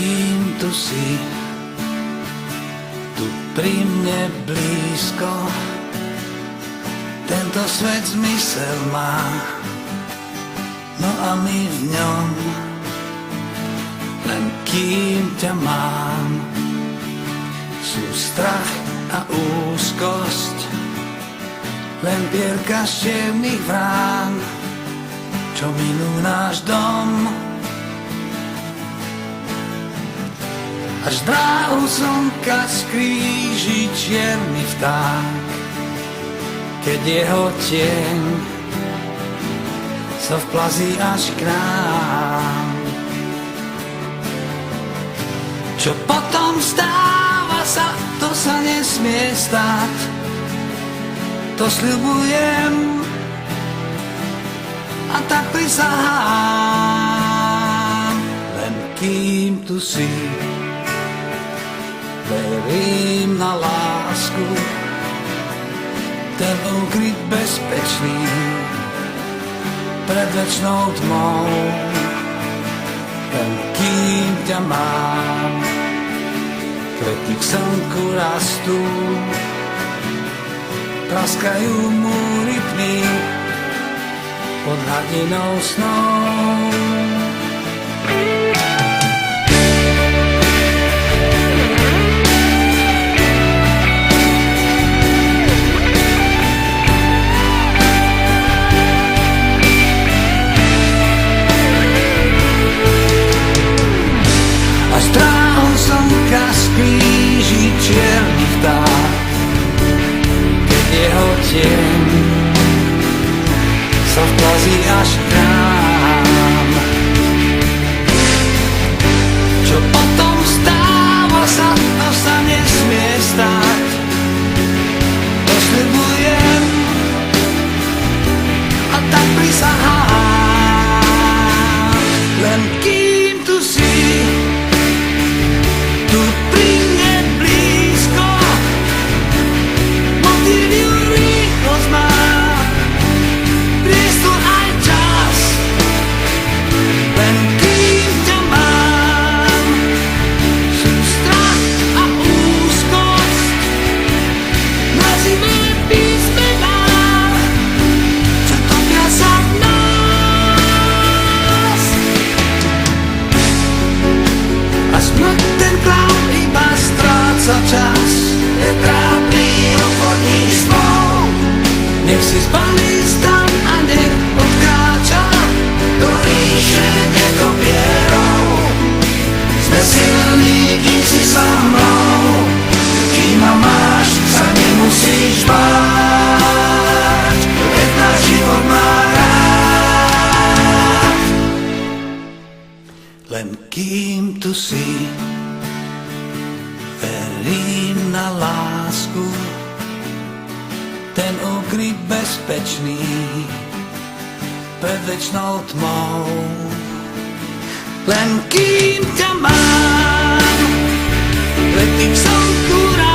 kým tu si, tu pri mne blízko. Tento svet zmysel má, no a my v ňom. Len kým ťa mám, sú strach a úzkosť, len pierka z čiernych vrán, čo minú náš dom. Až dráhu slnka skríži čierny vták, keď jeho tieň sa vplazí až k nám. Čo potom stáva sa, to sa nesmie stať, to sľubujem a tak prisahám. Len kým tu si, verím na lásku, ten ukryt bezpečný pred večnou tmou. Len kým ťa mám, kvety k slnku rastú, praskajú múry tmy pod hladinou snou. Až dráhu slnka skríži čierny vták, keď jeho tieň sa vplazí až k nám. Čo potom stáva sa, to sa nesmie stať, to sľubujem a tak prisahám. Len kým tu si, tu pri mne blízko, motýliu rýchlosť má, priestor aj čas. Len kým ťa mám, sú strach a úzkosť, mrazivé písmená, čo topia sa v nás. A smrť ten klaun iba stráca čas, je trápny obchodní smou. Nech si zbalí stan a nech odkráča do ríše nedopierov. Sme silní, kým si so mnou, kým ma máš, sa nemusíš báť, veď náš život má rád. Len kým tu si, verím na lásku, ten ukryt bezpečný pred večnou tmou. Len kým ťa mám, letím slnku rád.